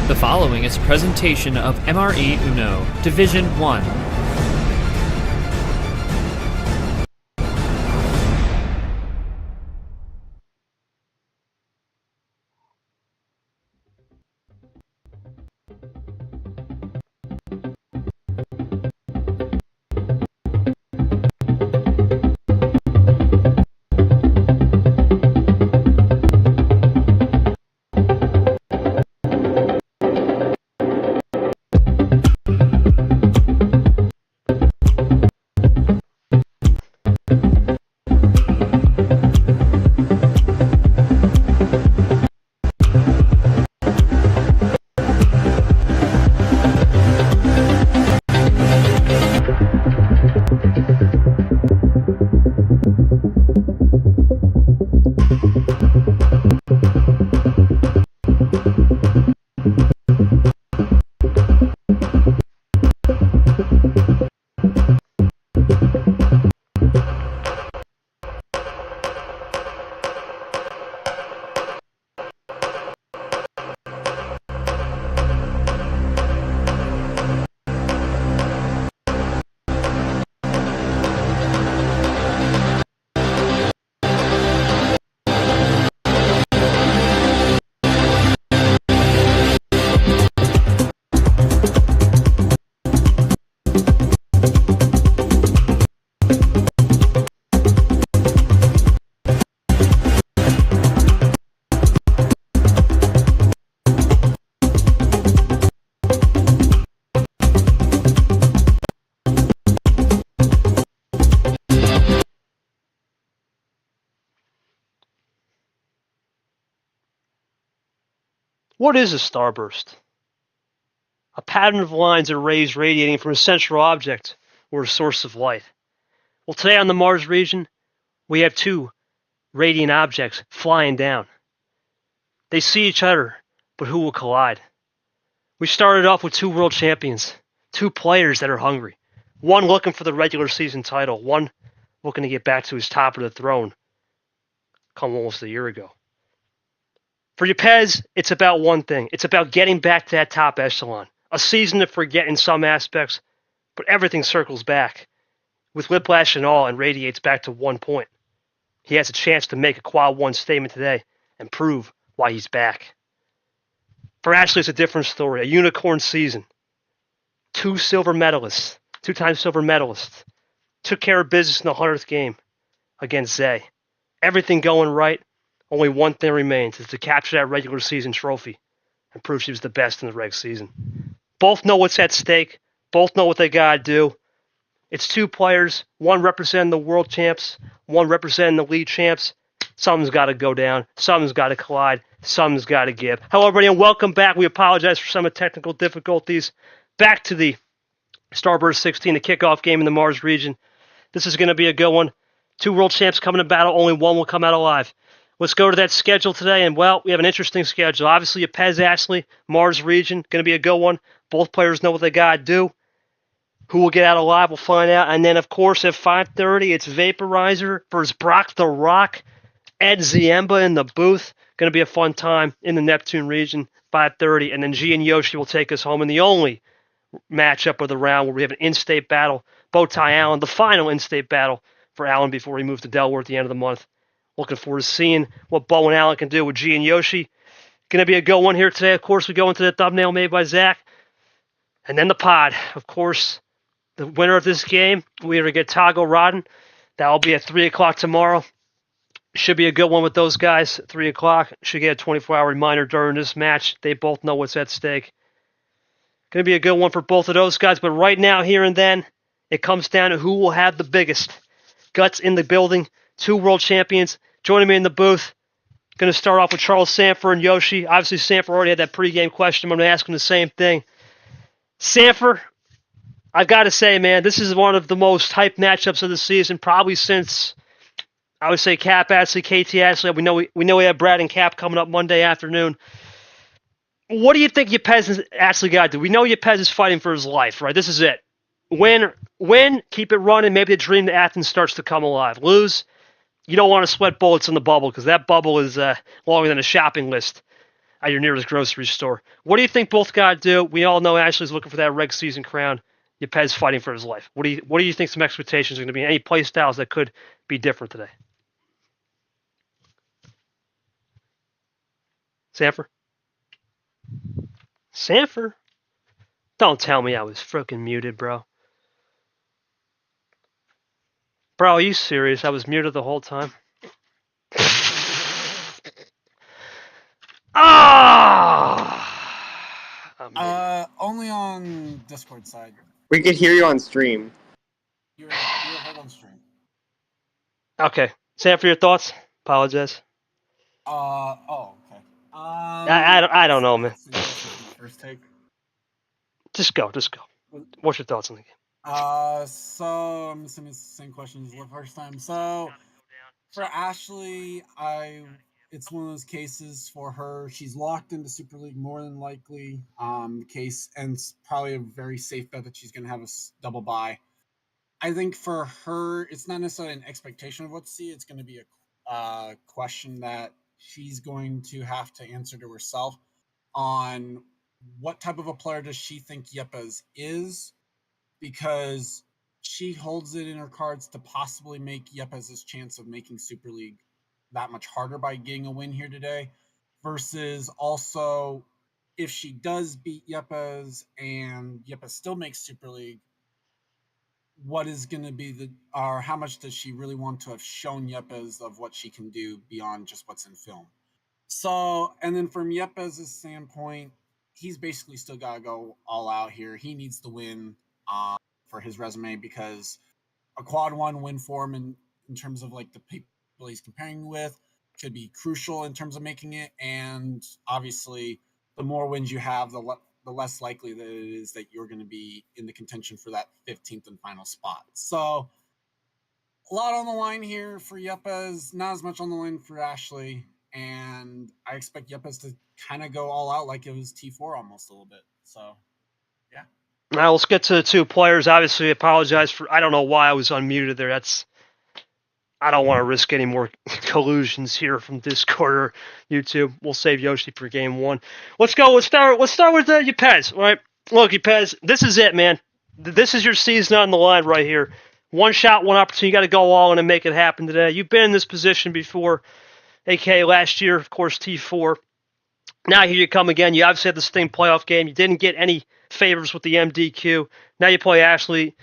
The following is a presentation of MRE Uno, Division 1. What is a starburst? A pattern of lines or rays radiating from a central object or a source of light. Well, today on the Mars region, we have two radiant objects flying down. They see each other, but who will collide? We started off with two world champions, two players that are hungry. One looking for the regular season title, one looking to get back to his top of the throne, come almost a year ago. For Yepez, it's about one thing. It's about getting back to that top echelon. A season to forget in some aspects, but everything circles back. With whiplash and all, and radiates back to 1 point. He has a chance to make a quad 1 statement today and prove why he's back. For Ashley, it's a different story. A unicorn season. Two-time silver medalists. Took care of business in the 100th game against Zay. Everything going right. Only one thing remains, is to capture that regular season trophy and prove she was the best in the Reg Season. Both know what's at stake. Both know what they got to do. It's two players, one representing the world champs, one representing the league champs. Something's got to go down. Something's got to collide. Something's got to give. Hello, everybody, and welcome back. We apologize for some of the technical difficulties. Back to the STARBURST 16, the kickoff game in the Mars region. This is going to be a good one. Two world champs coming to battle. Only one will come out alive. Let's go to that schedule today, and, well, we have an interesting schedule. Obviously, Yepez, Ashley, Mars region, going to be a good one. Both players know what they got to do. Who will get out alive, we'll find out. And then, of course, at 5:30, it's Vaporizer versus Brock the Rock. Ed Ziemba in the booth. Going to be a fun time in the Neptune region, 5:30. And then G and Yoshi will take us home in the only matchup of the round where we have an in-state battle. Bowtie Allen, the final in-state battle for Allen before he moves to Delaware at the end of the month. Looking forward to seeing what Bo and Allen can do with G and Yoshi. Going to be a good one here today. Of course, we go into the thumbnail made by Zach. And then the pod. Of course, the winner of this game, we either get Tago Rodden. That will be at 3 o'clock tomorrow. Should be a good one with those guys at 3 o'clock. Should get a 24-hour reminder during this match. They both know what's at stake. Going to be a good one for both of those guys. But right now, here and then, it comes down to who will have the biggest guts in the building. Two world champions joining me in the booth. Going to start off with Charles Sanford and Yoshi. Obviously, Sanford already had that pregame question. I'm going to ask him the same thing. Sanford, I've got to say, man, this is one of the most hyped matchups of the season, probably since, I would say, Cap Ashley, KT Ashley. We know we have Brad and Cap coming up Monday afternoon. What do you think Yepez has actually got to do? We know Yepez is fighting for his life, right? This is it. Win, keep it running. Maybe the dream to Athens starts to come alive. Lose, you don't want to sweat bullets in the bubble because that bubble is longer than a shopping list. at your nearest grocery store. What do you think both got to do? We all know Ashley's looking for that Reg Season crown. Yepez fighting for his life. What do you think some expectations are going to be? Any play styles that could be different today? Sanford? Sanford? Don't tell me I was freaking muted, bro. Bro, are you serious? I was muted the whole time. Only on Discord side. We could hear you on stream. You're heard on stream. Okay. Sanford, your thoughts? Apologize. Okay. I don't know, man. First take. Just go. What's your thoughts on the game? So I'm assuming it's the same question as the first time. So for Ashley, it's one of those cases for her. She's locked into Super League more than likely. The case, and it's probably a very safe bet that she's going to have a double bye. I think for her, it's not necessarily an expectation of what to see. It's going to be a question that she's going to have to answer to herself on what type of a player does she think Yepez is, because she holds it in her cards to possibly make Yepez's chance of making Super League that much harder by getting a win here today, versus also if she does beat Yepez and Yepez still makes Super League, what is going to be or how much does she really want to have shown Yepez of what she can do beyond just what's in film? So, and then from Yepez's standpoint, he's basically still got to go all out here. He needs to win for his resume, because a quad one win for him in terms of like the people he's comparing with could be crucial in terms of making it. And obviously, the more wins you have, the less likely that it is that you're going to be in the contention for that 15th and final spot. So a lot on the line here for Yepez, not as much on the line for Ashley. And I expect Yepez to kind of go all out like it was T4 almost a little bit. So, yeah. Now let's get to the two players. Obviously, apologize for, I don't know why I was unmuted there. I don't want to risk any more collusions here from Discord or YouTube. We'll save Yoshi for game one. Let's go. Let's start with Yepez. All right. Look, Yepez, this is it, man. This is your season on the line right here. One shot, one opportunity. You got to go all in and make it happen today. You've been in this position before, aka last year, of course, T4. Now here you come again. You obviously had the Sting playoff game. You didn't get any favors with the MDQ. Now you play Ashley.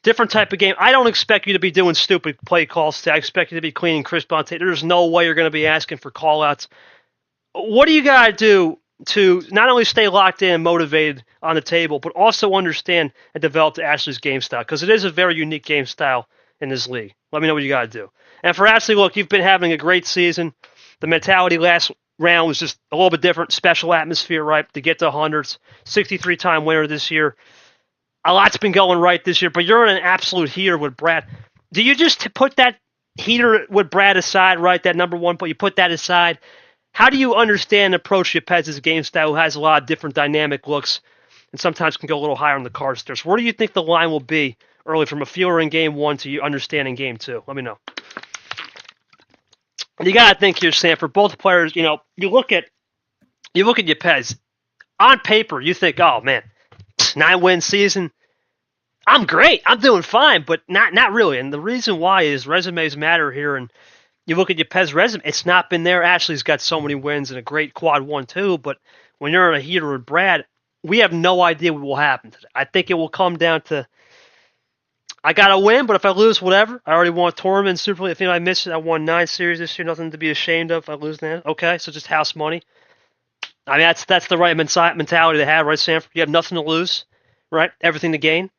Different type of game. I don't expect you to be doing stupid play calls today. I expect you to be cleaning Chris Bonte. There's no way you're going to be asking for call-outs. What do you got to do to not only stay locked in and motivated on the table, but also understand and develop Ashley's game style? Because it is a very unique game style in this league. Let me know what you got to do. And for Ashley, look, you've been having a great season. The mentality last round was just a little bit different. Special atmosphere, right, to get to hundreds. 63-time winner this year. A lot's been going right this year, but you're in an absolute heater with Brad. Do you just put that heater with Brad aside, right, that number one, but you put that aside? How do you understand and approach Yepez's game style, who has a lot of different dynamic looks and sometimes can go a little higher on the card stairs? Where do you think the line will be early from a feeler in game one to you understanding game two? Let me know. You got to think here, Sam, for both players, you look at Yepez. On paper, you think, oh, man, 9-win season. I'm great. I'm doing fine, but not really. And the reason why is resumes matter here. And you look at Yepez's resume, it's not been there. Ashley's got so many wins and a great quad 1-2. But when you're in a heater with Brad, we have no idea what will happen today. I think it will come down to, I got to win, but if I lose, whatever. I already won a tournament, Super League. If I miss it, I won 9 series this year. Nothing to be ashamed of if I lose that. Okay, so just house money. I mean, that's the right mentality to have, right, Sanford? You have nothing to lose, right? Everything to gain.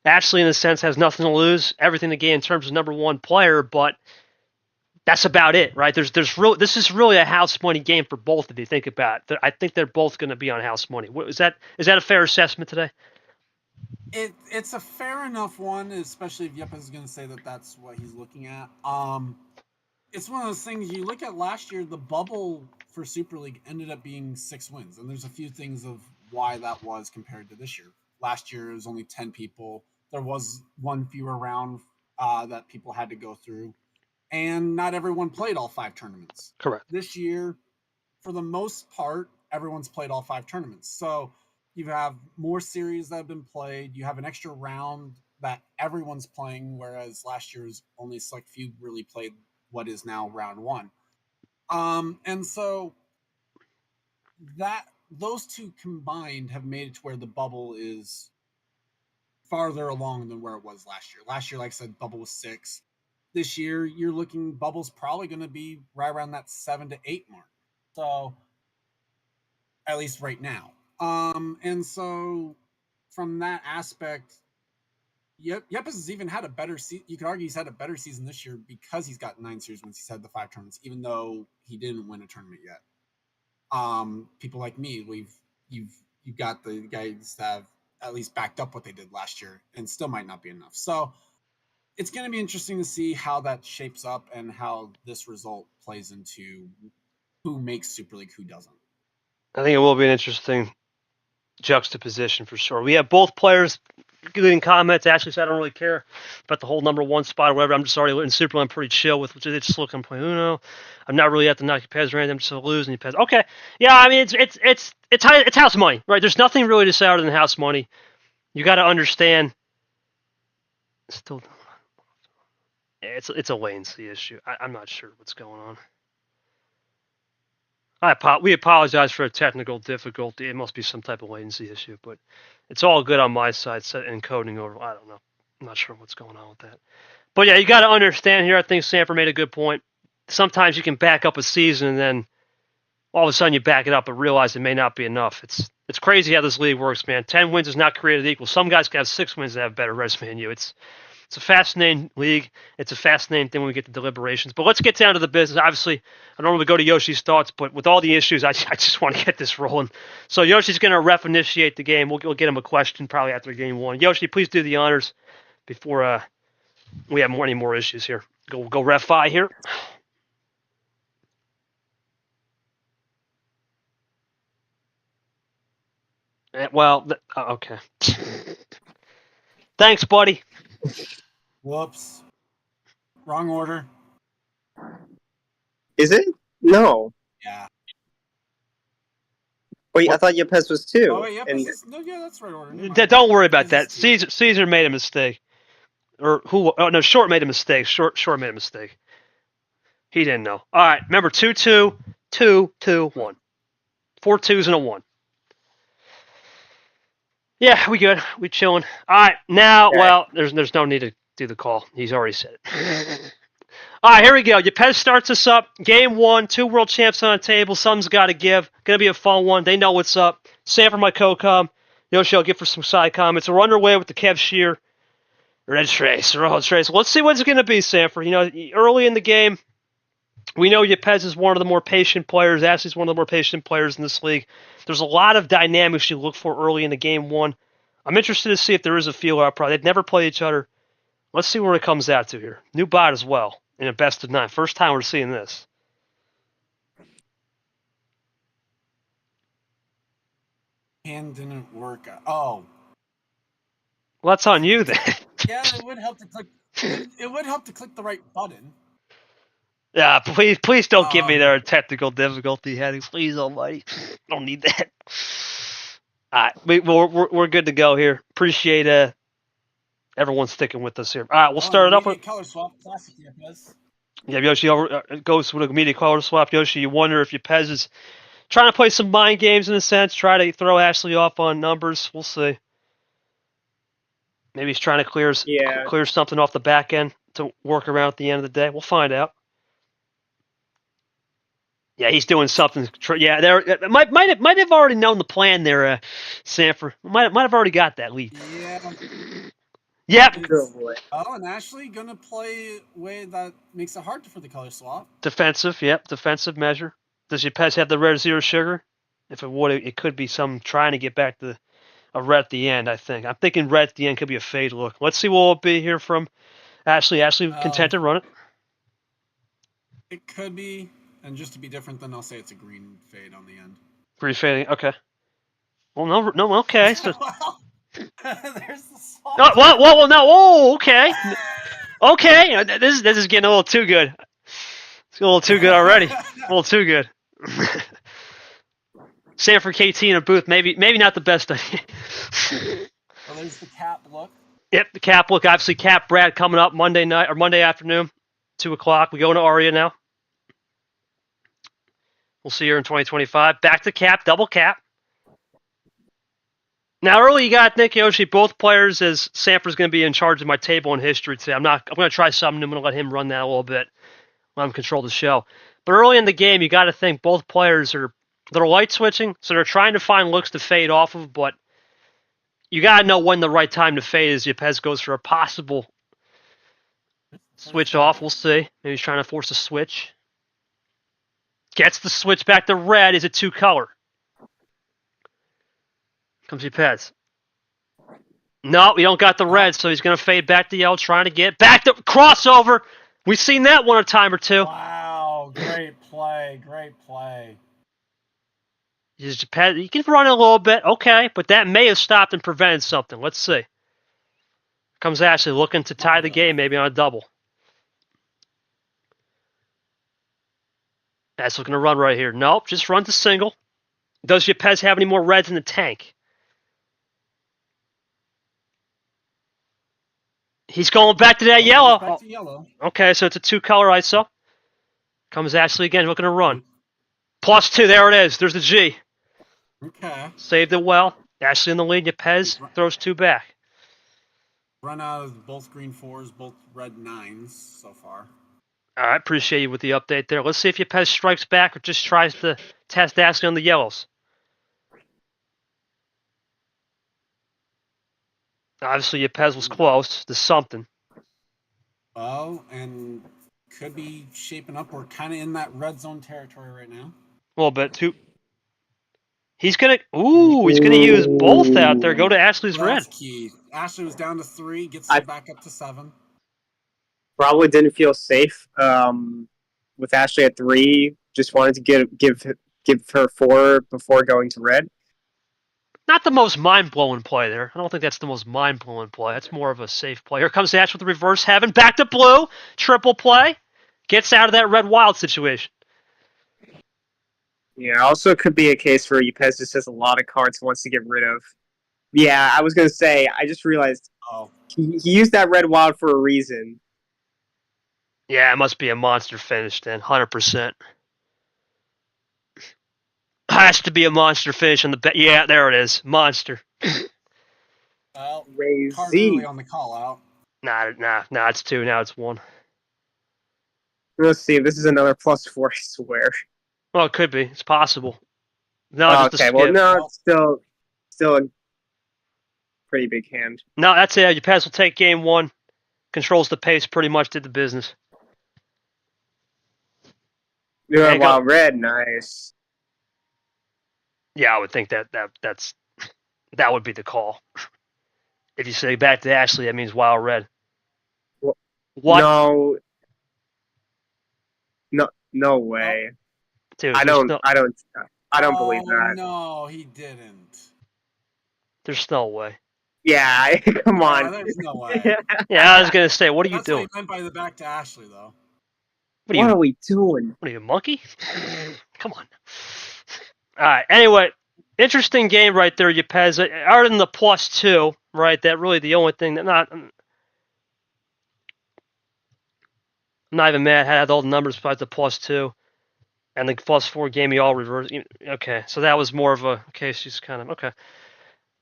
Ashley, in a sense, has nothing to lose, everything to gain in terms of number one player, but that's about it, right? This is really a house money game for both of you. Think about it. I think they're both going to be on house money. Is that a fair assessment today? It's a fair enough one, especially if Yepez is going to say that that's what he's looking at. It's one of those things, you look at last year, the bubble for Super League ended up being 6 wins, and there's a few things of why that was compared to this year. Last year, it was only 10 people. There was one fewer round that people had to go through, and not everyone played all 5 tournaments. Correct. This year, for the most part, everyone's played all 5 tournaments. So you have more series that have been played. You have an extra round that everyone's playing, whereas last year's only a select few really played what is now round 1. And so that those two combined have made it to where the bubble is farther along than where it was last year. Last year, like I said, bubble was 6. This year, you're looking bubble's probably going to be right around that 7 to 8 mark. So, at least right now. And so, from that aspect, Yepez has even had a better season. You could argue he's had a better season this year because he's got 9 series wins. He's had the 5 tournaments, even though he didn't win a tournament yet. People like me, you've got the guys that have at least backed up what they did last year, and still might not be enough. So it's going to be interesting to see how that shapes up and how this result plays into who makes Super League, who doesn't. I think it will be an interesting juxtaposition for sure. We have both players leaving comments. Ashley said, I don't really care about the whole number 1 spot or whatever. I'm just already in Super League. I'm pretty chill with it. Just looking playing Uno. I'm not really at the knock Yepez or anything. I'm just losing Yepez. Okay. Yeah, I mean, it's house money, right? There's nothing really to say other than house money. You got to understand. Still, it's a latency issue. I'm not sure what's going on. We apologize for a technical difficulty. It must be some type of latency issue, but it's all good on my side. Set encoding over. I don't know. I'm not sure what's going on with that. But yeah, you got to understand here. I think Sanford made a good point. Sometimes you can back up a season and then all of a sudden you back it up and realize it may not be enough. It's crazy how this league works, man. 10 wins is not created equal. Some guys can have 6 wins and have a better resume than you. It's a fascinating league. It's a fascinating thing when we get to deliberations. But let's get down to the business. Obviously, I normally go to Yoshi's thoughts, but with all the issues, I just want to get this rolling. So Yoshi's going to ref initiate the game. We'll get him a question probably after game 1. Yoshi, please do the honors before we have any more issues here. Go ref I here. Well, okay. Thanks, buddy. Whoops. Wrong order. Is it? No. Yeah. Wait, I thought Yepez was 2. Oh, wait, and no, yeah, that's right order. Don't worry about that. Caesar made a mistake. Or who? Oh, no, Short made a mistake. Short made a mistake. He didn't know. All right, remember 2-2, 2-2-1. 4 2s and a 1. Yeah, we good. We chilling. All right, now, well, there's no need to do the call. He's already said it. All right, here we go. Yepez starts us up. Game 1, 2 world champs on the table. Something's got to give. Going to be a fun one. They know what's up. Sanford, my co-com. Yoshi, I'll get for some side comments. We're underway with the Kev Shear. Red Trace. Let's see what it's going to be, Sanford. You know, early in the game, we know Yepez is one of the more patient players. Ashley's one of the more patient players in this league. There's a lot of dynamics you look for early in the game 1. I'm interested to see if there is a feel out. Probably they've never played each other. Let's see where it comes out to here. New bot as well in a best of 9. First time we're seeing this. Hand didn't work. Oh. Well, that's on you then. Yeah, it would help to click. It would help to click the right button. Yeah, please don't give me their technical difficulty headings. Please, almighty. Don't need that. All right, we're good to go here. Appreciate everyone sticking with us here. All right, we'll start it up with color swap. Classic Yepez. Yeah, Yoshi goes with a immediate color swap. Yoshi, you wonder if Yepez is trying to play some mind games in a sense, try to throw Ashley off on numbers. We'll see. Maybe he's trying to clear something off the back end to work around at the end of the day. We'll find out. Yeah, he's doing something. Yeah, there might have already known the plan there, Sanford. Might have already got that lead. Yeah. Yep. Oh, and Ashley gonna play a way that makes it hard for the color swap. Defensive, yep, defensive measure. Does Yepez have the red 0 sugar? If it would, it could be some trying to get back to a red at the end, I think. I'm thinking red at the end could be a fade look. Let's see what will be here from Ashley. Ashley, content to run it? It could be. And just to be different, then I'll say it's a green fade on the end. Green fading, okay. Well, no, okay. So... There's the swap. No, well, no. Oh, okay. Okay, this is getting a little too good. It's a little too good already. A little too good. Sanford KT in a booth, maybe not the best idea. Well, there's the cap look. Yep, the cap look. Obviously, Cap Brad coming up Monday night or Monday afternoon, 2:00. We go into Aria now. We'll see her in 2025. Back to Cap, double Cap. Now, early you got Nick Yoshi, both players, as Sanford's going to be in charge of my table in history today. I'm going to try something. I'm going to let him run that a little bit. Let him control the show. But early in the game, you got to think both players they're light switching, so they're trying to find looks to fade off of, but you got to know when the right time to fade is. Yepez goes for a possible switch off. We'll see. Maybe he's trying to force a switch. Gets the switch back to red. Is it 2-color? Comes Yepez. No, we don't got the red, so he's going to fade back to yellow, trying to get back to crossover. We've seen that one a time or two. Wow, great play, great play. He can run it a little bit, okay, but that may have stopped and prevented something. Let's see. Comes Ashley looking to tie the game, maybe on a double. That's looking to run right here. Nope, just runs a single. Does Yepez have any more reds in the tank? He's going back to that yellow. Back to yellow. Okay, so it's a 2-color ISO. Comes Ashley again, looking to run. +2, there it is. There's the G. Okay. Saved it well. Ashley in the lead. Yepez throws 2 back. Run out of both green 4s, both red 9s so far. All right, appreciate you with the update there. Let's see if Yepez strikes back or just tries to test Ashley on the yellows. Obviously, Yepez was close to something. Oh, and could be shaping up. We're kind of in that red zone territory right now. A little bit. He's gonna use both out there. Go to Ashley's red. Key. Ashley was down to 3, gets it back up to 7. Probably didn't feel safe with Ashley at 3. Just wanted to give her 4 before going to red. Not the most mind-blowing play there. I don't think that's the most mind-blowing play. That's more of a safe play. Here comes Ash with the reverse heaven. Back to blue. Triple play. Gets out of that red wild situation. Yeah, also could be a case where Yepez just has a lot of cards he wants to get rid of. Yeah, I was going to say, I just realized he used that red wild for a reason. Yeah, it must be a monster finish then, 100%. Has to be a monster finish on the bet. Yeah, there it is. Monster. Well, crazy on the call out. Nah, it's 2. Now it's 1. Let's see if this is another +4, I swear. Well, it could be. It's possible. No, just okay, a skip. well, no, it's still a pretty big hand. No, that's it. Yepez will take game 1. Controls the pace, pretty much did the business. Yeah, wow, red, nice. Yeah, I would think that would be the call. If you say back to Ashley, that means wild red. Well, what? No way. Dude, I don't believe that. No, he didn't. There's no way. Yeah, come on. There's no way. Yeah, I was gonna say, what are you doing? That's what he meant by the back to Ashley, though. What are we doing? What are you, a monkey? Come on. All right. Anyway, interesting game right there, Yepez. Other than the +2, right? That really the only thing that I'm not even mad. I had all the numbers besides the +2 and the +4 gave me all reverse. Okay, so that was more of a case. She's kind of okay.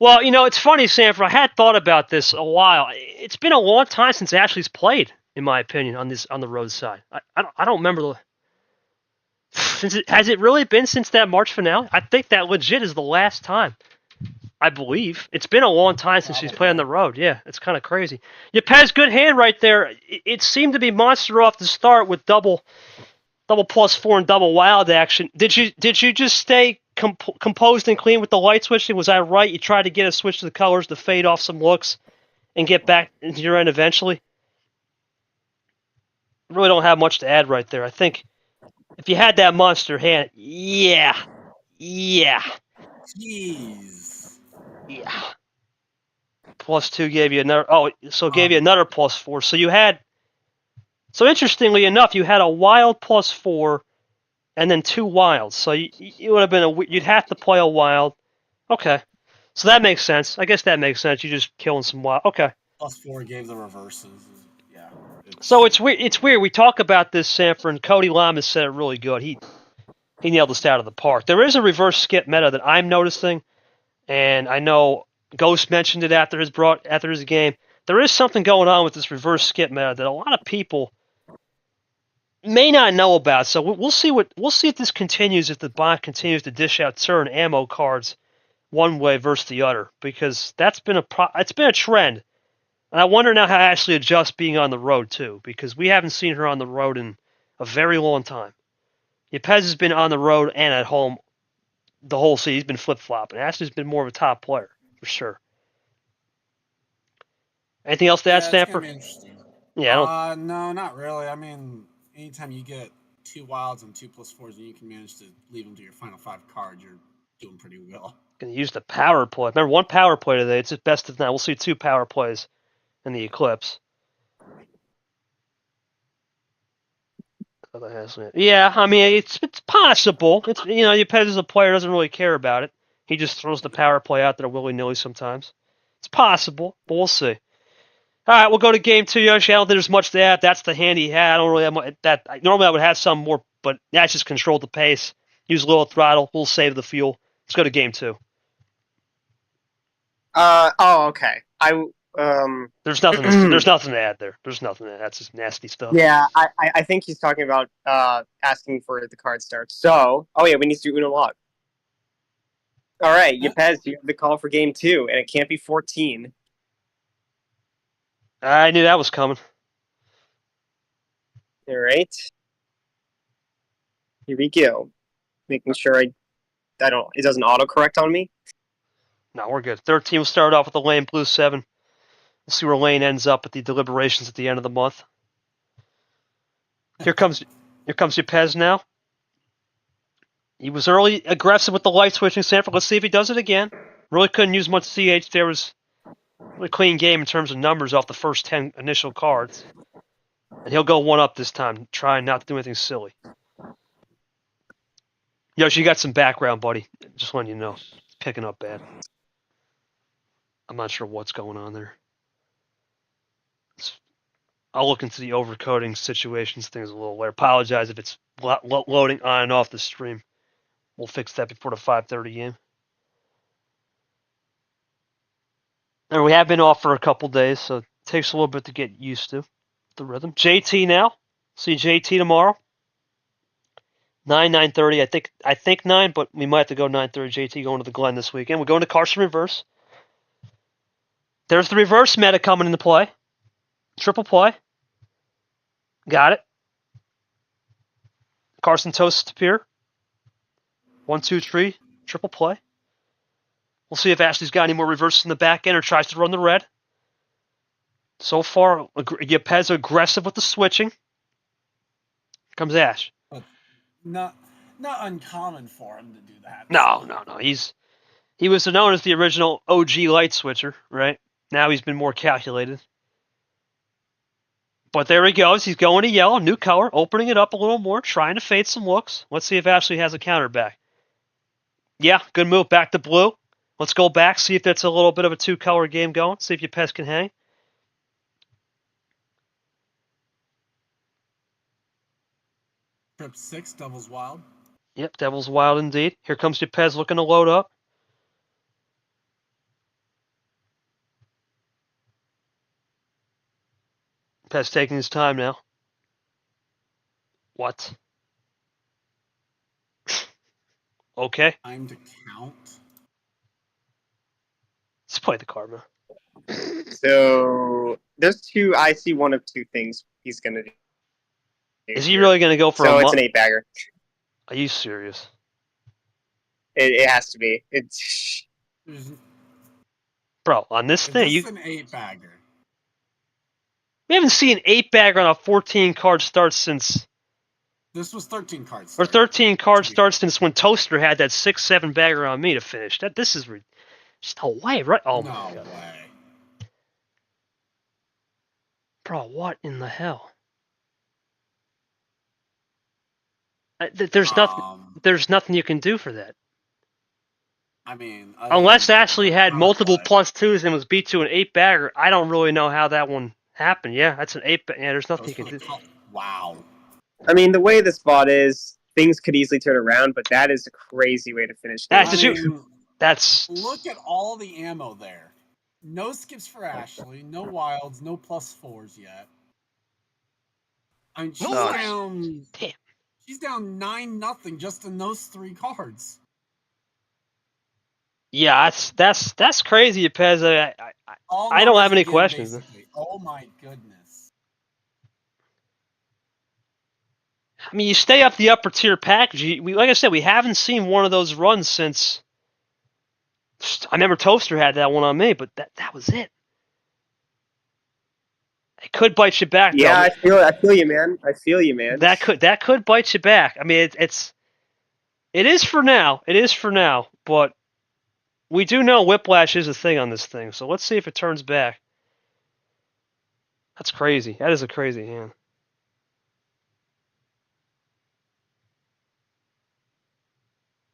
Well, it's funny, Sanford. I had thought about this a while. It's been a long time since Ashley's played, in my opinion, on the road side. I don't remember has it really been since that March finale? I think that legit is the last time. I believe it's been a long time since she's played on the road. Yeah, it's kind of crazy. Yepez, good hand right there. It seemed to be monster off the start with double +4 and double wild action. Did you just stay composed and clean with the light switching? Was I right? You tried to get a switch to the colors to fade off some looks and get back into your end eventually? I really don't have much to add right there. I think if you had that monster hand, yeah. Jeez. Yeah. +2 gave you another. Oh, so it gave you another +4. So you had. So interestingly enough, you had a wild +4 and then 2 wilds. So you would have been you'd have to play a wild. Okay, so that makes sense. I guess that makes sense. You're just killing some wild. Okay. +4 gave the reverses. Yeah. So it's weird. It's weird. We talk about this, Sanford, and Cody Lamas said it really good. He nailed this out of the park. There is a reverse skip meta that I'm noticing, and I know Ghost mentioned it after his game. There is something going on with this reverse skip meta that a lot of people may not know about. So we'll see if this continues, if the bot continues to dish out certain ammo cards one way versus the other, because it's been a trend. And I wonder now how Ashley adjusts being on the road too, because we haven't seen her on the road in a very long time. Yepez has been on the road and at home the whole season. He's been flip-flopping. Ashley's been more of a top player, for sure. Anything else to add, Stamper? Yeah, no, not really. I mean, anytime you get 2 wilds and 2 +4s and you can manage to leave them to your final 5 cards, you're doing pretty well. Going to use the power play. Remember, 1 power play today. It's at best of 9. We'll see 2 power plays in the Eclipse. Yeah, I mean, it's possible. It's Yepez as a player doesn't really care about it. He just throws the power play out there willy-nilly sometimes. It's possible, but we'll see. All right, we'll go to game 2, Yoshi. I don't think there's much to add. That's the hand he had. I don't really have much, normally I would have some more, but that's just control the pace. Use a little throttle. We'll save the fuel. Let's go to game 2. Okay. There's nothing. There's nothing to add there. There's nothing to add. That's just nasty stuff. Yeah, I think he's talking about asking for the card start. So, we need to do Uno Log. All right, Yepez, you have the call for game 2, and it can't be 14. I knew that was coming. All right. Here we go. Making sure it doesn't autocorrect on me. No, we're good. 13 will start off with the lane blue 7. We'll see where Lane ends up at the deliberations at the end of the month. Here comes Yepez now. He was early aggressive with the light switching sample. Let's see if he does it again. Really couldn't use much CH. There was a really clean game in terms of numbers off the first 10 initial cards. And he'll go 1 up this time, trying not to do anything silly. Yoshi, you got some background, buddy. Just letting you know. It's picking up bad. I'm not sure what's going on there. I'll look into the overcoding situations things a little later. Apologize if it's loading on and off the stream. We'll fix that before the 5:30 game. And we have been off for a couple days, so it takes a little bit to get used to the rhythm. JT now. See JT tomorrow. 9:30. I think 9, but we might have to go 9:30. JT going to the Glen this weekend. We're going to Carson Reverse. There's the reverse meta coming into play. Triple play. Got it. Carson toasts to Pier. 1, 2, 3. Triple play. We'll see if Ashley's got any more reverses in the back end or tries to run the red. So far, Yepez aggressive with the switching. Here comes Ash. Not uncommon for him to do that. No. He was known as the original OG light switcher, right? Now he's been more calculated. But there he goes. He's going to yellow, new color, opening it up a little more, trying to fade some looks. Let's see if Ashley has a counter back. Yeah, good move. Back to blue. Let's go back, see if that's a little bit of a 2-color game going. See if Yepez can hang. Trip 6, Devil's Wild. Yep, Devil's Wild indeed. Here comes Yepez looking to load up. Yepez taking his time now. What? Okay. Time to count. Let's play the card, man. So I see one of 2 things he's gonna do. Is he really gonna go for So it's an 8-bagger. Are you serious? It has to be. It's Bro, on this thing, It's an 8-bagger. We haven't seen 8-bagger on a 14-card start since... This was 13 cards. Or 13 card starts since when Toaster had that 6-7 bagger on me to finish. This is just no way, right? Oh my God. Way. Bro, what in the hell? There's nothing. There's nothing you can do for that. I mean, Unless Ashley had multiple but- +2s and was beat to an 8-bagger, I don't really know how that one happened. Yeah, that's an 8. Yeah, there's nothing you can do. Wow. I mean, the way the spot is, things could easily turn around, but that is a crazy way to finish. That's I just mean, That's look at all the ammo there. No skips for Ashley, no wilds, no +4s yet. I mean, she's Oh, down. damn. She's down 9-0 just in those 3 cards. Yeah, that's crazy, Yepez. All I don't numbers have any again, questions. basically. Oh my goodness. I mean, you stay up the upper tier package. Like I said, we haven't seen one of those runs since. I remember Toaster had that one on me, but that was it. It could bite you back. Yeah, though. I feel you, man. I feel you, man. That could bite you back. I mean, it is for now. It is for now, but we do know whiplash is a thing on this thing. So let's see if it turns back. That's crazy. That is a crazy hand.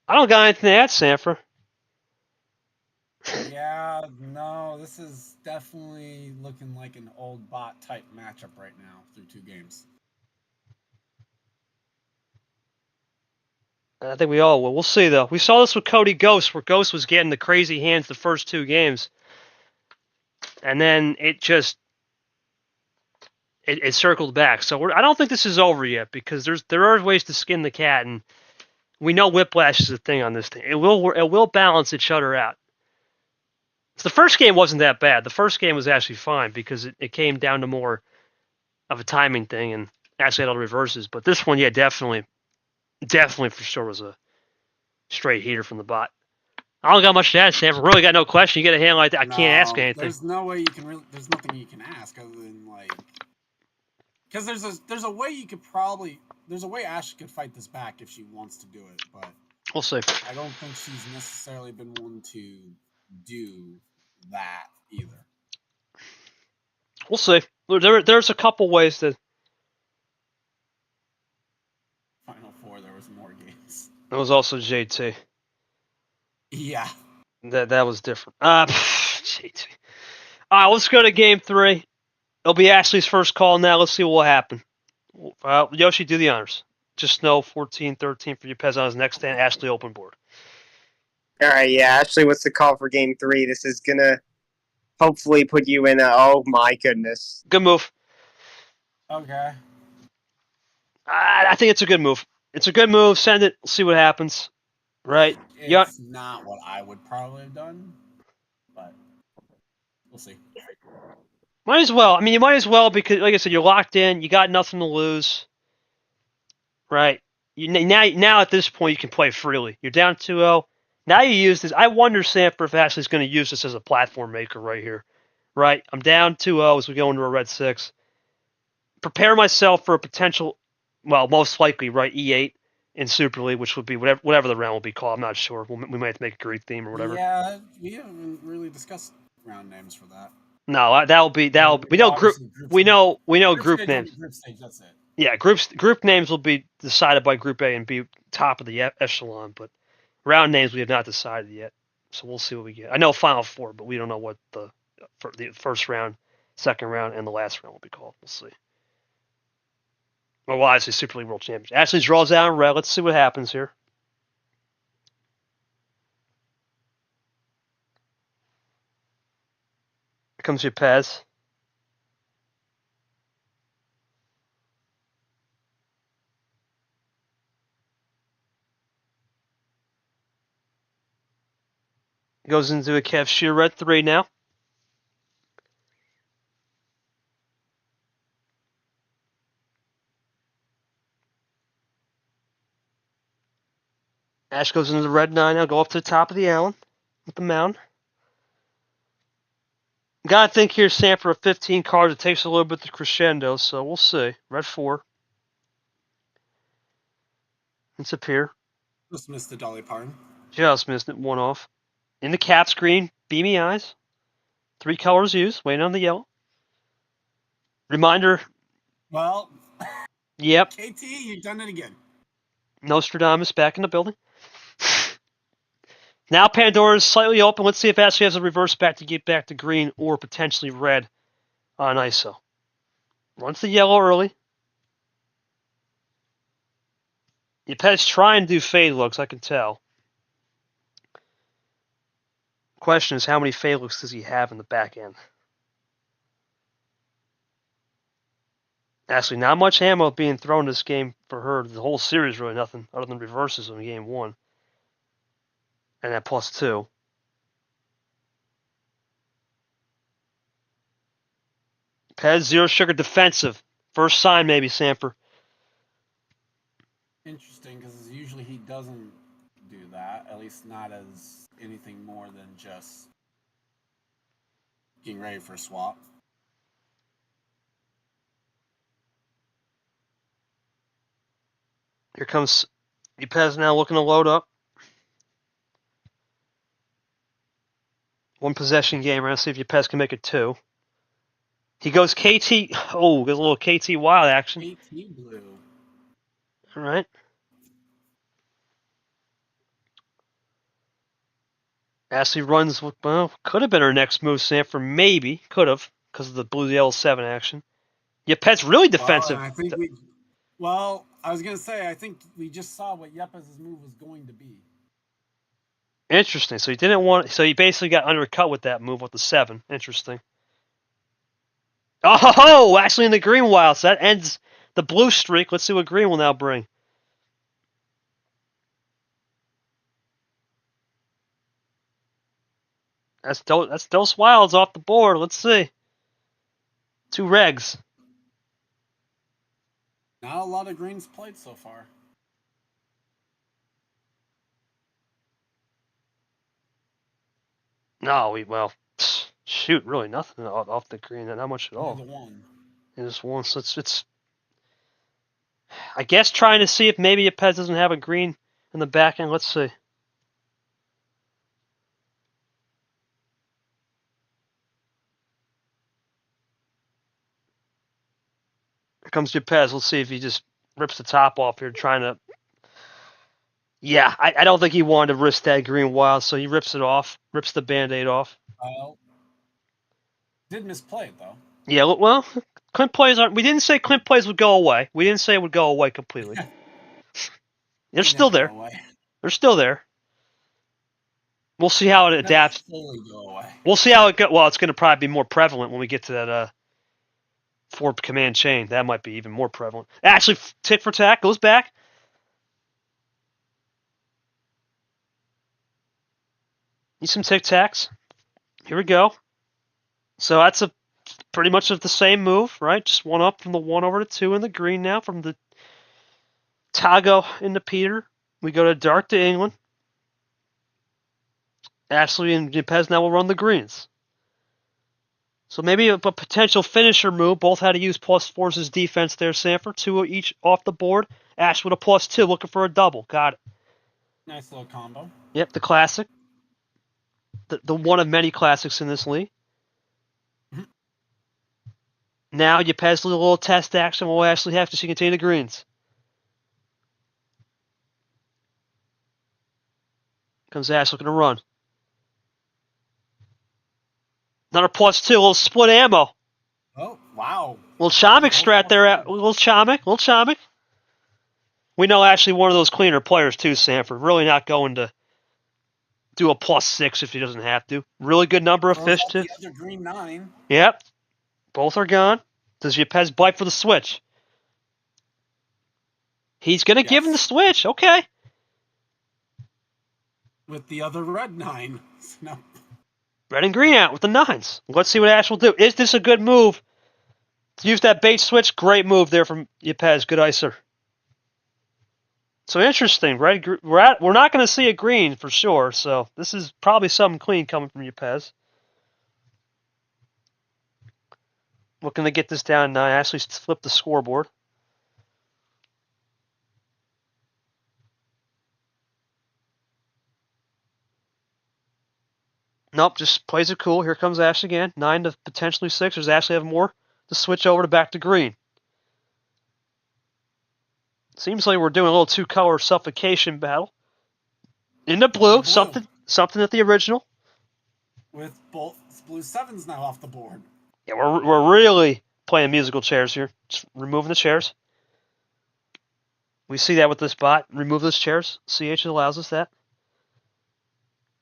I don't got anything to add, Sanford. Yeah, no, this is definitely looking like an old bot type matchup right now through 2 games. I think we all will. We'll see, though. We saw this with Cody Ghost, where Ghost was getting the crazy hands the first 2 games. And then it just... It circled back. So I don't think this is over yet, because there are ways to skin the cat, and we know whiplash is a thing on this thing. It will balance each other out. So the first game wasn't that bad. The first game was actually fine, because it came down to more of a timing thing, and actually had all the reverses. But this one, yeah, definitely for sure was a straight heater from the bot. I don't got much to add, Sam. Really got no question. You get a hand like that, I can't ask anything. There's no way you can really. There's nothing you can ask other than like, because there's a way you could probably. There's a way Ashley could fight this back if she wants to do it, but We'll see. I don't think she's necessarily been one to do that either. We'll see. There's a couple ways to. Final 4, there was more games. There was also JT. Yeah. That was different. JT. All right, let's go to game 3. It'll be Ashley's first call now. Let's see what will happen. Yoshi, do the honors. Just know 14-13 for Yepez on his next stand. Ashley open board. All right, yeah. Ashley, what's the call for game 3? This is gonna hopefully put you in a. Oh my goodness. Good move. Okay. I think it's a good move. It's a good move. Send it. See what happens. Right? It's not what I would probably have done, but we'll see. Might as well. I mean, you might as well because, like I said, you're locked in. You got nothing to lose. Right? Now at this point, you can play freely. You're down 2-0. Now you use this. I wonder, Sanford, if Ashley's going to use this as a platform maker right here. Right? I'm down 2-0 as we go into a red 6. Prepare myself for a potential, well, most likely, right, E8 in Super League, which would be whatever the round will be called. I'm not sure. We might have to make a Greek theme or whatever. Yeah, we haven't really discussed round names for that. No, that'll be. We know group. We know group names. Group stage, that's it. Yeah, group names will be decided by Group A and B, top of the echelon, but round names we have not decided yet. So we'll see what we get. I know Final 4, but we don't know what the first round, second round, and the last round will be called. We'll see. Well, obviously Super League World Championship. Ashley draws out in red. Let's see what happens here. Here comes Yepez. Goes into a Kev sheer red 3 now. Ash goes into the red 9 now. Go up to the top of the island with the mound. Gotta think here, Sam, for a 15 card, it takes a little bit to crescendo, so we'll see. Red 4. It's up here. Just missed the Dolly Parton. Just missed it. 1 off. In the cap screen, beamy eyes. 3 colors used. Waiting on the yellow. Reminder. Well. Yep. KT, you've done it again. Nostradamus back in the building. Now Pandora's slightly open. Let's see if Ashley has a reverse back to get back to green or potentially red on ISO. Runs the yellow early. Yepez trying to do fade looks, I can tell. Question is, how many fade looks does he have in the back end? Actually, not much ammo being thrown this game for her. The whole series, really nothing other than reverses in game 1. And that +2. Pez, zero sugar defensive. First sign, maybe, Sanford. Interesting, because usually he doesn't do that. At least not as anything more than just getting ready for a swap. Here comes Yepez now looking to load up. One possession game. We're going to see if Yepez can make it 2. He goes KT. Oh, there's a little KT wild action. KT blue. All right. Ashley runs, well, could have been her next move, Sanford. Maybe. Could have, because of the blue L7 action. Yepez really defensive. Well, I was going to say, I think we just saw what Yepez's move was going to be. Interesting. So he didn't want. So he basically got undercut with that move with the 7. Interesting. Oh, actually in the green wild. So that ends the blue streak. Let's see what green will now bring. That's Dos Wilds off the board. Let's see. 2 regs. Not a lot of greens played so far. No, shoot, really nothing off the green. Not much at all. The one. It just one. So it's. I guess trying to see if maybe Yepez doesn't have a green in the back end. Let's see. Here comes Yepez. Let's see if he just rips the top off here, trying to. Yeah, I don't think he wanted to risk that green wild, so he rips it off, rips the Band-Aid off. Well, did misplay it, though. Yeah, well, Clint plays aren't. We didn't say Clint plays would go away. We didn't say it would go away completely. They're still there. They're still there. We'll see how it adapts. Go away. We'll see how it goes. Well, it's going to probably be more prevalent when we get to that 4 command chain. That might be even more prevalent. Actually, tick for tack goes back. Need some tic tacs. Here we go. So that's pretty much of the same move, right? Just one up from the 1 over to 2 in the green now from the Tago into Peter. We go to dark to England. Ashley and Yepez now will run the greens. So maybe a potential finisher move. Both had to use +4s as defense there, Sanford. 2 each off the board. Ash with a +2, looking for a double. Got it. Nice little combo. Yep, the classic. The one of many classics in this league. Now Yepez a little test action. We'll actually have to see continue the greens. Comes Ash looking to run. Another +2, a little split ammo. Oh, wow. Little Chomik strat there. Little Chomik. We know Ashley one of those cleaner players too, Sanford. Really not going to do a +6 if he doesn't have to. Really good number of fish too. The other green 9. Yep. Both are gone. Does Yepez bite for the switch? He's going to give him the switch. Okay. With the other red 9. No. Red and green out with the 9s. Let's see what Ash will do. Is this a good move? To use that bait switch, great move there from Yepez. Good icer. So interesting. We're not going to see a green for sure, so this is probably something clean coming from Yepez. Looking to get this down 9. Ashley flipped the scoreboard. Nope, just plays it cool. Here comes Ash again. 9 to potentially 6. Does Ashley have more to switch over to back to green? Seems like we're doing a little two-color suffocation battle. In the blue, something at the original. With both blue 7s now off the board. Yeah, we're really playing musical chairs here. Just removing the chairs. We see that with this bot. Remove those chairs. CH allows us that.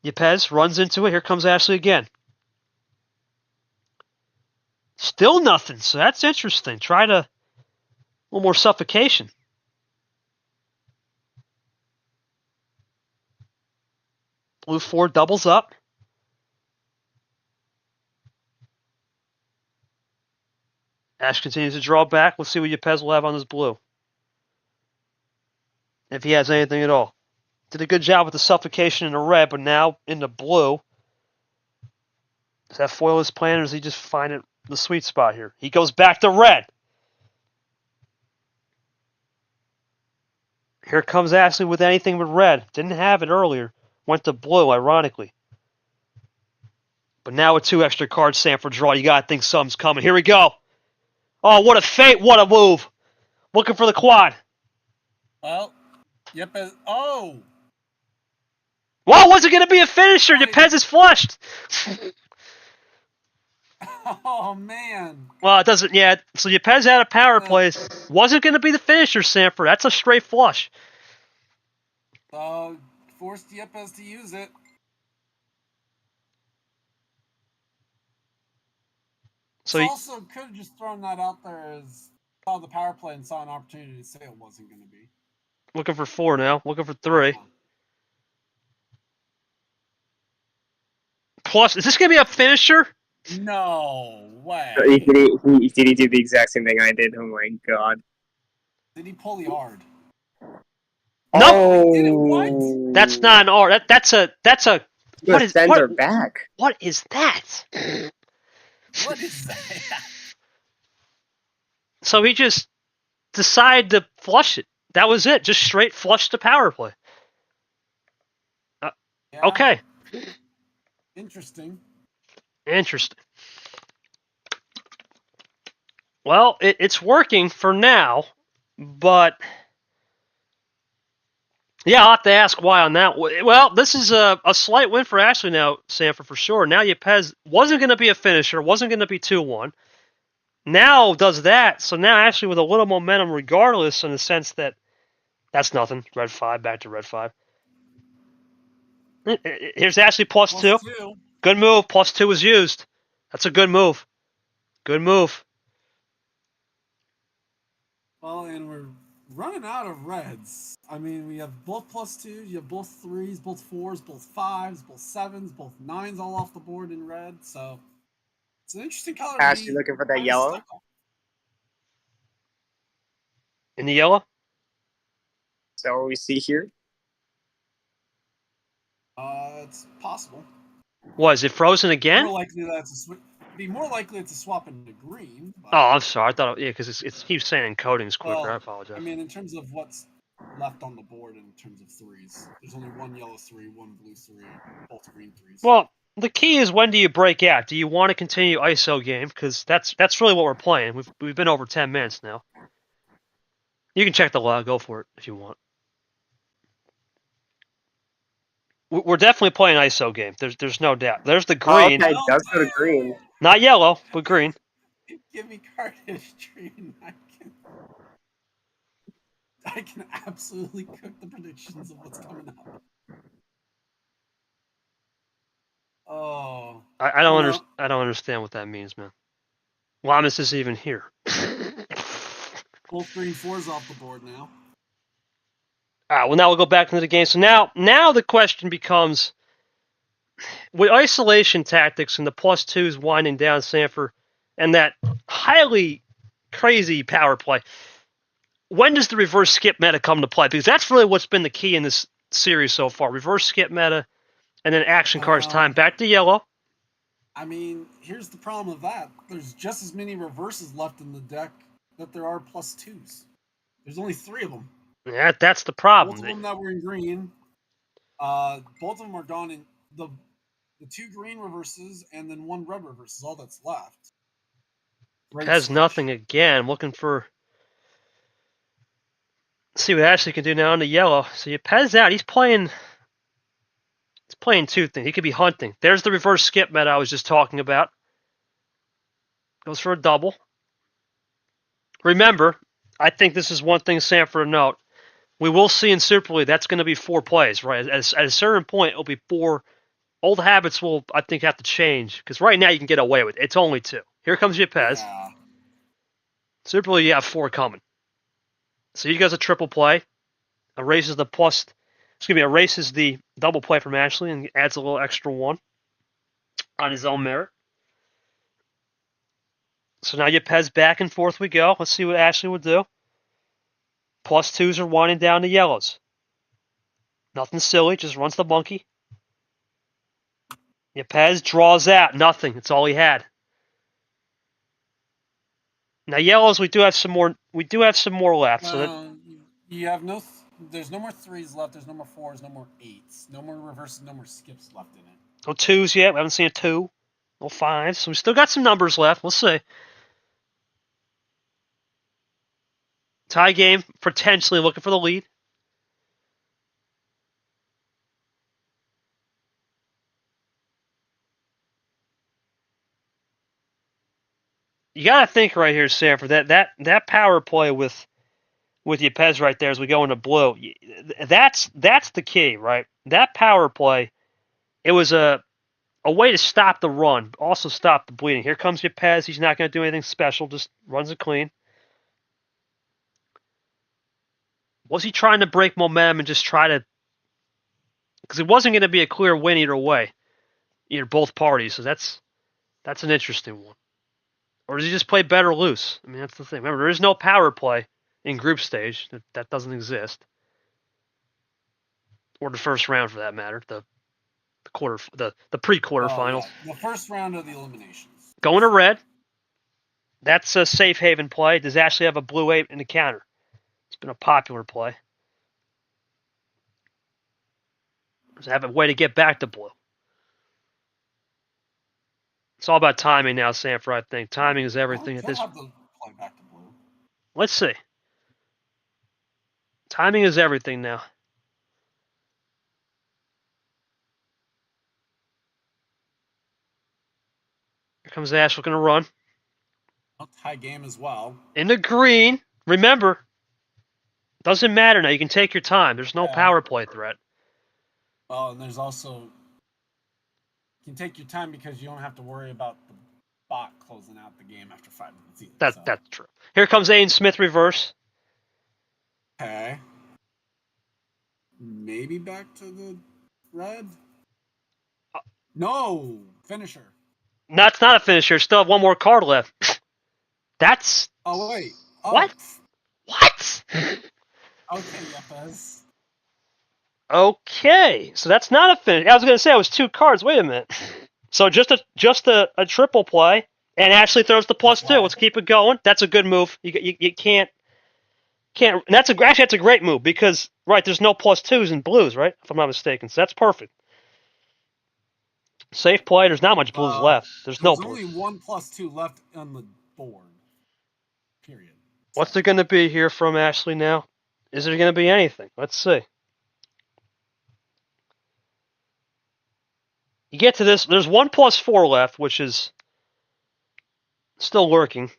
Yepez runs into it. Here comes Ashley again. Still nothing, so that's interesting. Try to a little more suffocation. Blue 4 doubles up. Ash continues to draw back. Let's see what Yepez will have on his blue. If he has anything at all. Did a good job with the suffocation in the red, but now in the blue. Does that foil his plan, or does he just find it the sweet spot here? He goes back to red. Here comes Ashley with anything but red. Didn't have it earlier. Went to blue, ironically. But now with 2 extra cards, Sanford draw. You gotta think something's coming. Here we go. Oh, what a fate! What a move! Looking for the quad. Well, Yepez. Oh! Well, was it going to be a finisher? Yepez is flushed. Oh, man. Well, it doesn't. Yeah, so Yepez had a power play. Wasn't going to be the finisher, Sanford. That's a straight flush. Forced Yepez to use it. So Also could have just thrown that out there as saw the power play and saw an opportunity to say it wasn't going to be. Looking for 4 now. Looking for 3. Plus, is this going to be a finisher? No way. He did the exact same thing I did. Oh my god. Did he pull the hard? No. Oh, Did it, what? That's not an R. That's a. What is send what? her back. What is that? What is that? So he just decided to flush it. That was it. Just straight flush the power play. Yeah. Okay. Interesting. Well, it's working for now, but yeah, I'll have to ask why on that. Well, this is a slight win for Ashley now, Sanford, for sure. Now Yepez wasn't going to be a finisher, wasn't going to be 2-1. Now does that, so now Ashley with a little momentum regardless in the sense that that's nothing. Red 5, back to red 5. Here's Ashley plus 2. Good move. Plus 2 was used. That's a good move. Good move. Well, and we're running out of reds. I mean, we have both plus 2s, you have both 3s, both 4s, both 5s, both 7s, both 9s all off the board in red. So it's an interesting color. Ash, you looking for that yellow? In the yellow? Is that what we see here? It's possible. Was it frozen again? More likely that's be more likely it's a swap into green. But, Oh, I'm sorry. I thought because it keeps saying encoding's quicker. well, I apologize. I mean, in terms of what's left on the board in terms of 3s, there's only 1 yellow 3, 1 blue 3, both green 3s. Well, the key is when do you break out? Do you want to continue ISO game? Because that's really what we're playing. We've been over 10 minutes now. You can check the log. Go for it if you want. We're definitely playing ISO game. There's no doubt. There's the green. Oh, okay, it does go to green. Not yellow, but green. Give me card history and I can absolutely cook the predictions of what's coming up. Oh. I don't understand what that means, man. Why is this even here? Both green 4s off the board now. All right, well, now we'll go back into the game. So now the question becomes, with isolation tactics and the plus 2s winding down Sanford and that highly crazy power play, when does the reverse skip meta come to play? Because that's really what's been the key in this series so far. Reverse skip meta and then action cards time. Back to yellow. I mean, here's the problem with that. There's just as many reverses left in the deck that there are plus 2s. There's only 3 of them. Yeah, that's the problem. Both of them that were in green. Both of them are gone in the 2 green reverses and then 1 red reverse is all that's left. Has nothing again. Looking for See what Ashley can do now on the yellow. So Yepez out. He's playing two things. He could be hunting. There's the reverse skip meta I was just talking about. Goes for a double. Remember, I think this is one thing, Sam, for a note. We will see in Super League that's going to be 4 plays, right? At a certain point, it'll be 4. Old habits will, I think, have to change because right now you can get away with it. It's only 2. Here comes Yepez. Yeah. Super League, you have 4 coming. So he goes a triple play, erases the double play from Ashley and adds a little extra 1 on his own merit. So now Yepez back and forth we go. Let's see what Ashley would do. +2s are winding down the yellows. Nothing silly, just runs the monkey. Yepez draws out. Nothing. That's all he had. Now yellows, we do have some more left. So you have there's no more 3s left. There's no more 4s. No more 8s. No more reverses. No more skips left in it. No 2s yet. We haven't seen a 2. No 5s. So we still got some numbers left. We'll see. Tie game, potentially looking for the lead. You got to think right here, Sanford, that power play with Yepez right there as we go into blue. That's the key, right? That power play, it was a way to stop the run, also stop the bleeding. Here comes Yepez. He's not going to do anything special, just runs it clean. Was he trying to break momentum and just try to... Because it wasn't going to be a clear win either way, either both parties. So that's an interesting one. Or does he just play better loose? I mean, that's the thing. Remember, there is no power play in group stage. That doesn't exist. Or the first round, for that matter. The pre-quarterfinals. Yeah. The first round of the eliminations. Going to red. That's a safe haven play. Does Ashley have a blue 8 in the counter? It's been a popular play. Does it have a way to get back to blue? It's all about timing now, Sanford, I think. Timing is everything at this... Have to play back to blue. Let's see. Timing is everything now. Here comes Ash looking to run. Tie game as well. In the green. Remember, doesn't matter now. You can take your time. There's no power play threat. Well, and there's also... You can take your time because you don't have to worry about the bot closing out the game after 5 minutes either. That's true. Here comes Aiden Smith reverse. Okay. Maybe back to the red? No! Finisher. That's not a finisher. Still have one more card left. That's... Oh, wait. Oh. What? What? Okay, Yepez. Okay, so that's not a finish. I was going to say it was 2 cards. Wait a minute. So just a triple play, and Ashley throws the +2. Let's keep it going. That's a good move. You can't. That's a great move because there's no +2s in blues, right? If I'm not mistaken, so that's perfect. Safe play. There's not much blues left. There's only 1 +2 left on the board. Period. What's there going to be here from Ashley now? Is there going to be anything? Let's see. You get to this, there's 1 +4 left, which is still lurking.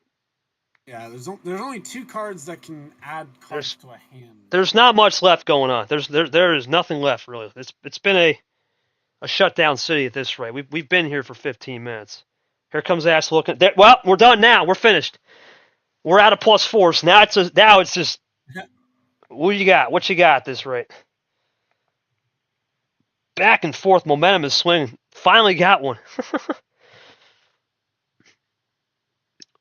Yeah, there's only 2 cards that can add cards to a hand. There's not much left going on. There is nothing left really. It's been a shutdown city at this rate. We've been here for 15 minutes. Here comes Ash looking. Well, we're done now. We're finished. We're out of +4s. Now it's just what you got? What you got at this rate? Back and forth momentum is swinging. Finally got one.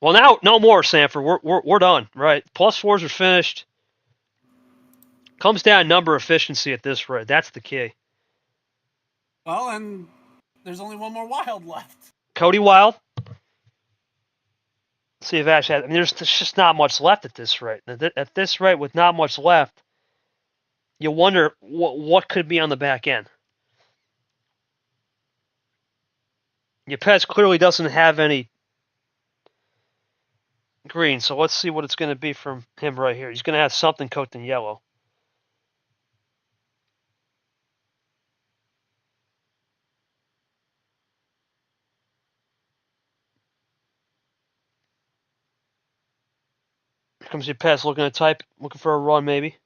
Well, now no more, Sanford. We're done, right? +4s are finished. Comes down number efficiency at this rate. That's the key. Well, and there's only one more wild left. Cody Wild. Let's see if Ash has. I mean, there's just not much left at this rate. At this rate, with not much left, you wonder what could be on the back end. Yepez clearly doesn't have any green, so let's see what it's going to be from him right here. He's going to have something coated in yellow. Here comes Yepez looking for a run maybe.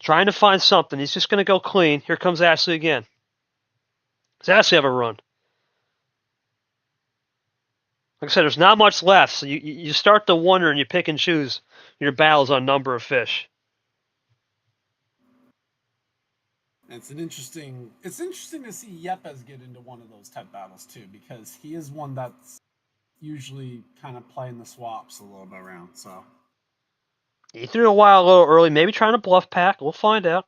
Trying to find something. He's just going to go clean. Here comes Ashley again. Does Ashley have a run? Like I said, there's not much left, so you start to wonder and you pick and choose your battles on number of fish. It's interesting to see Yepez get into one of those type battles too, because he is one that's usually kind of playing the swaps a little bit around. So He threw a while a little early, maybe trying to bluff pack. We'll find out.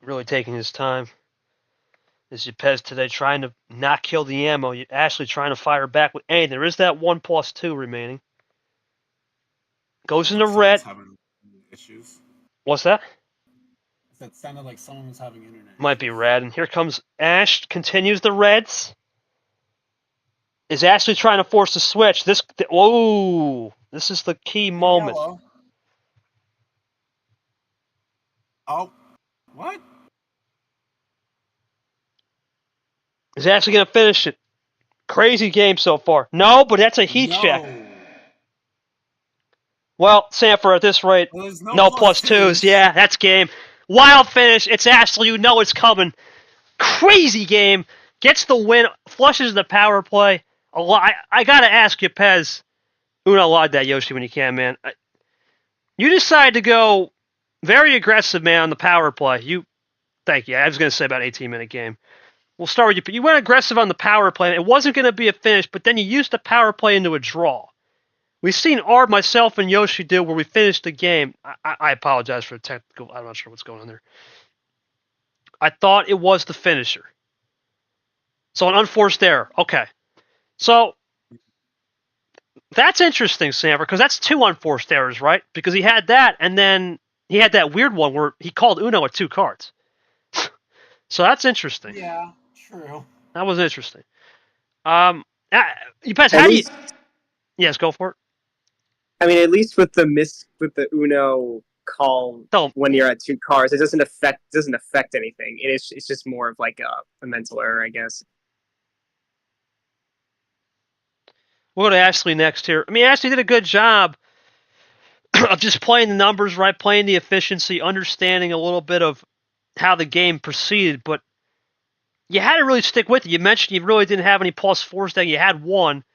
Really taking his time. Is Yepez today trying to not kill the ammo? Ashley trying to fire back with anything. There is that 1+2 remaining. Goes into red. having issues. What's that? That sounded like someone was having internet. Might be red. And here comes Ash. Continues the reds. Is Ashley trying to force the switch? This is the key moment. Yellow. Oh, what? Is Ashley going to finish it? Crazy game so far. No, but that's a heat check. Well, Sanford, at this rate, no +2s. Yeah, that's game. Wild finish. It's Ashley. You know it's coming. Crazy game. Gets the win. Flushes the power play. I got to ask you, Pez. Uno log that, Yoshi, when you can, man. You decide to go very aggressive, man, on the power play. Thank you. I was going to say about 18-minute game. We'll start with you. But you went aggressive on the power play. It wasn't going to be a finish, but then you used the power play into a draw. We've seen Arb, myself, and Yoshi do where we finished the game. I apologize for the technical. I'm not sure what's going on there. I thought it was the finisher. So an unforced error. Okay. So that's interesting, Samver, because that's 2 unforced errors, right? Because he had that, and then he had that weird one where he called Uno at 2 cards. So that's interesting. Yeah, true. That was interesting. Yepez, how do you... Yes, go for it. I mean, at least with the Uno call when you're at 2 cards, it doesn't affect anything. It's just more of like a mental error, I guess. We'll go to Ashley next here. I mean, Ashley did a good job of just playing the numbers right, playing the efficiency, understanding a little bit of how the game proceeded, but you had to really stick with it. You mentioned you really didn't have any +4s there. You had 1.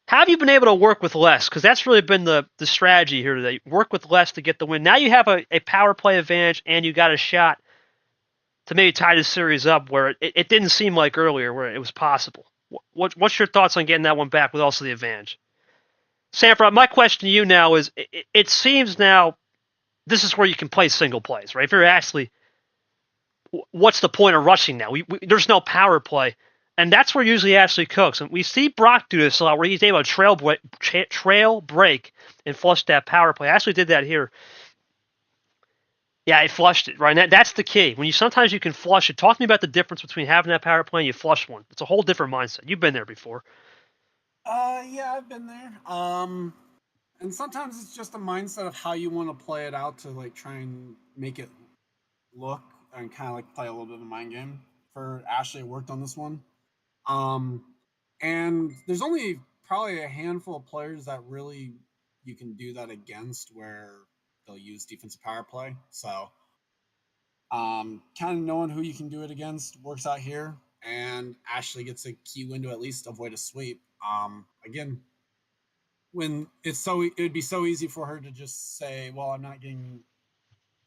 How have you been able to work with less? Because that's really been the strategy here today. Work with less to get the win. Now you have a power play advantage, and you got a shot to maybe tie the series up where it didn't seem like earlier where it was possible. What's your thoughts on getting that one back with also the advantage? Sanford, my question to you now is, it seems now this is where you can play single plays, right? If you're Ashley, what's the point of rushing now? There's no power play. And that's where usually Ashley cooks. And we see Brock do this a lot, where he's able to trail break and flush that power play. Ashley did that here. Yeah, he flushed it, right? That's the key. Sometimes you can flush it. Talk to me about the difference between having that power play and you flush one. It's a whole different mindset. You've been there before. Yeah, I've been there. And sometimes it's just a mindset of how you want to play it out to like try and make it look and kind of like play a little bit of a mind game. For Ashley, worked on this one. And there's only probably a handful of players that really you can do that against where they'll use defensive power play. So, kind of knowing who you can do it against works out here, and Ashley gets a key win to at least avoid a sweep. Again, when it would be so easy for her to just say, well, I'm not getting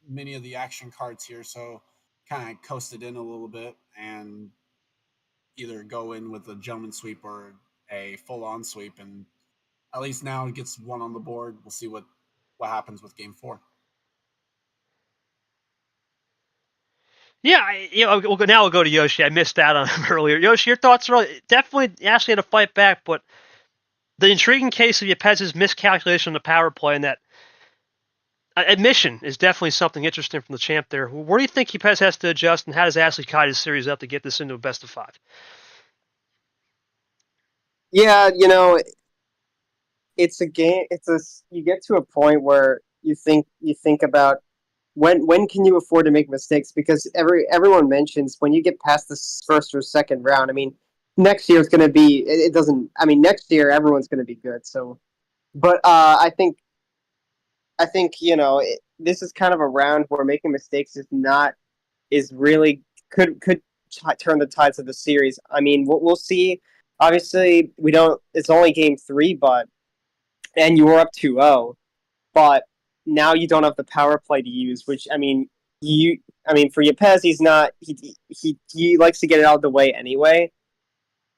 many of the action cards here, so kind of coast it in a little bit and either go in with a gentleman sweep or a full-on sweep, and at least now it gets 1 on the board. We'll see what happens with game 4. Yeah, now we'll go to Yoshi. I missed that on him earlier. Yoshi, your thoughts are definitely Ashley had to fight back, but the intriguing case of Yepez's miscalculation on the power play and that admission is definitely something interesting from the champ there. Where do you think Yepez has to adjust, and how does Ashley tie his series up to get this into a best of 5? Yeah, it's a game. You get to a point where you think about when can you afford to make mistakes? Because everyone mentions when you get past this first or second round. I mean, next year is going to be. It doesn't. I mean, next year everyone's going to be good. So, but I think this is kind of a round where making mistakes is really could turn the tides of the series. I mean, we'll see. Obviously, we don't. It's only game 3, and you were up 2-0, but now you don't have the power play to use. Which for Yepez, he's not. He likes to get it out of the way anyway.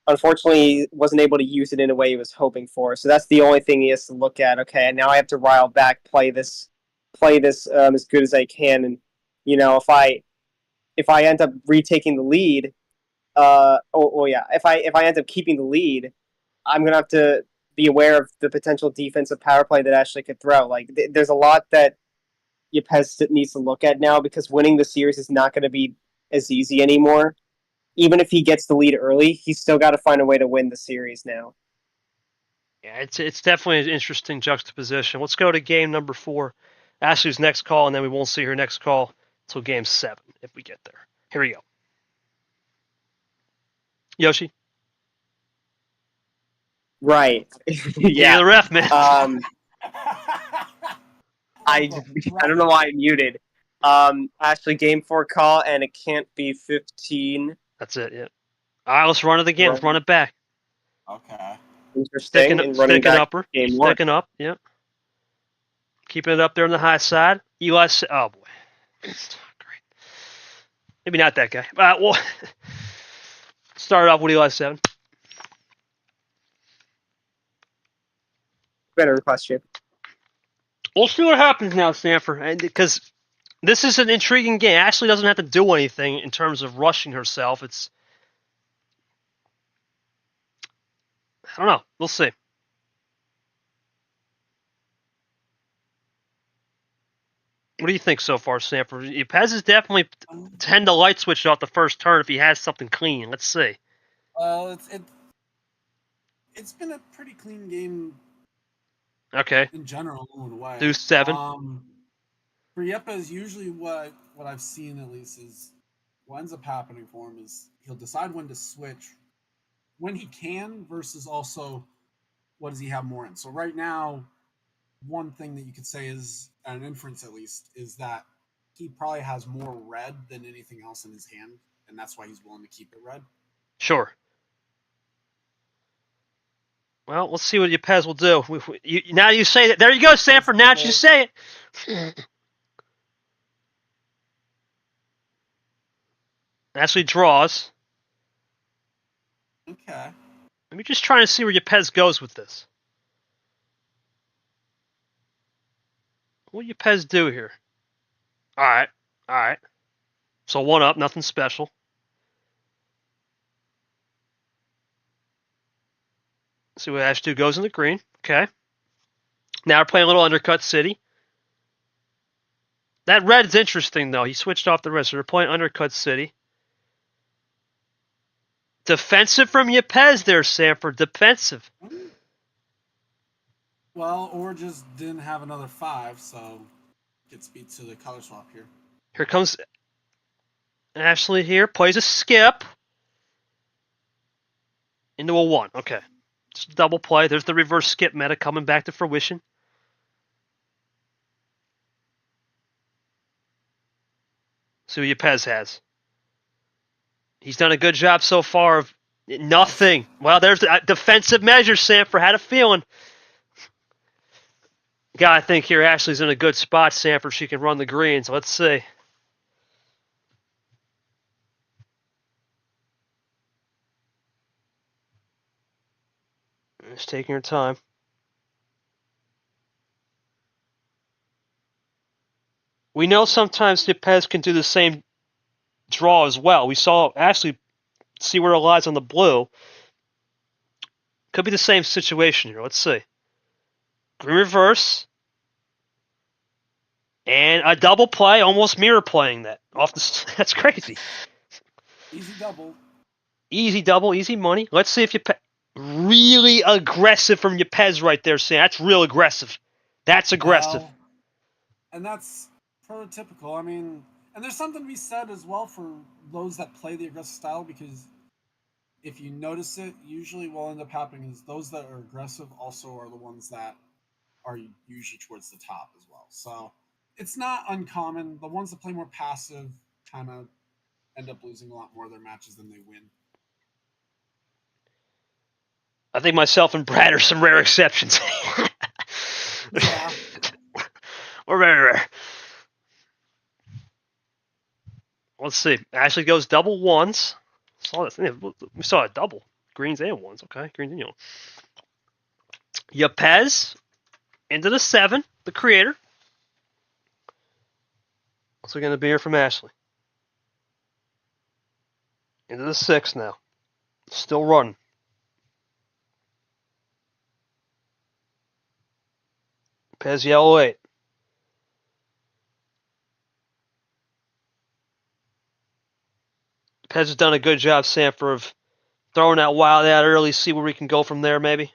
Unfortunately, he wasn't able to use it in a way he was hoping for. So that's the only thing he has to look at. Okay, now I have to rile back, play this as good as I can, and if I end up retaking the lead, if I end up keeping the lead, I'm gonna have to be aware of the potential defensive power play that Ashley could throw. Like, there's a lot that Yepez needs to look at now because winning the series is not going to be as easy anymore. Even if he gets the lead early, he's still got to find a way to win the series now. Yeah, it's definitely an interesting juxtaposition. Let's go to game number 4. Ashley's next call, and then we won't see her next call until game 7 if we get there. Here we go. Yoshi? Right. Yeah, the ref, man. I don't know why I muted. Ashley, game 4 call, and it can't be 15. That's it, yeah. All right, let's run it again. Let's run it back. Okay. Interesting. Sticking upper. Sticking up, yeah. Keeping it up there on the high side. Eli, oh boy. Great. Maybe not that guy. Well, start off with Eli 7. Better question. We'll see what happens now, Stanford, because this is an intriguing game. Ashley doesn't have to do anything in terms of rushing herself. I don't know. We'll see. What do you think so far, Stanford? Yepez is definitely tend to light switch off the first turn if he has something clean. Let's see. Well, it's been a pretty clean game. Okay. In general, in a way. Deuce 7. For Yepez, usually what I've seen at least is what ends up happening for him is he'll decide when to switch when he can versus also what does he have more in. So right now, one thing that you could say is, an inference at least, is that he probably has more red than anything else in his hand, and that's why he's willing to keep it red. Sure. Well, let's see what Yepez will do. Now you say that. There you go, Stanford. Now you say it. Ashley draws. Okay. Let me just try and see where Yepez goes with this. What will Yepez do here? All right. So 1 up, nothing special. See what Ash 2 goes in the green. Okay. Now we're playing a little undercut city. That red's interesting, though. He switched off the red, so we're playing undercut city. Defensive from Yepez there, Sanford. Defensive. Well, or just didn't have another 5, so gets beat to the color swap here. Here comes Ashley here. Plays a skip. Into a 1. Okay. Just double play. There's the reverse skip meta coming back to fruition. See what Yepez has. He's done a good job so far of nothing. Well, there's a defensive measure, Sanford. Had a feeling. Gotta think here Ashley's in a good spot, Sanford. She can run the greens. Let's see. Just taking her time. We know sometimes Yepez can do the same draw as well. We saw Ashley see where it lies on the blue. Could be the same situation here. Let's see. Green reverse. And a double play, almost mirror playing that. That's crazy. Easy double. Easy double, easy money. Let's see if Yepez... Really aggressive from Yepez right there, Sam. That's real aggressive. That's aggressive. Well, and that's prototypical. I mean, and there's something to be said as well for those that play the aggressive style, because if you notice it, usually what will end up happening is those that are aggressive also are the ones that are usually towards the top as well. So it's not uncommon. The ones that play more passive kind of end up losing a lot more of their matches than they win. I think myself and Brad are some rare exceptions. Yeah. We're very rare. Let's see. Ashley goes double ones. Saw this. We saw a double. Greens and ones. Okay, greens and yellow. Yepez into the 7, the creator. What's going to be here from Ashley? Into the 6 now. Still running. Yepez yellow 8. Yepez has done a good job, Sanford, of throwing that wild out early, see where we can go from there, maybe.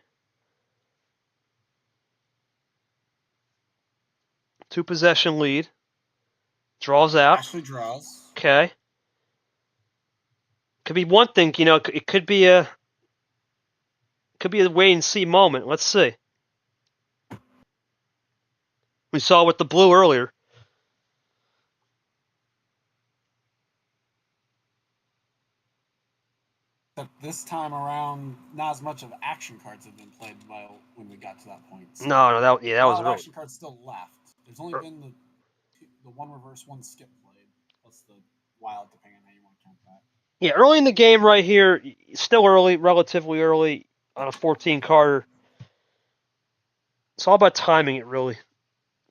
2 possession lead. Draws out. Ashley draws. Okay. Could be one thing, it could be a wait and see moment. Let's see. We saw with the blue earlier. But this time around, not as much of action cards have been played when we got to that point. So no, that was real. Action cards still left. There's only been the one reverse, one skip played, plus the wild, depending on how you want to count that. Yeah, early in the game right here, still early, relatively early on a 14-carder. It's all about timing it, really.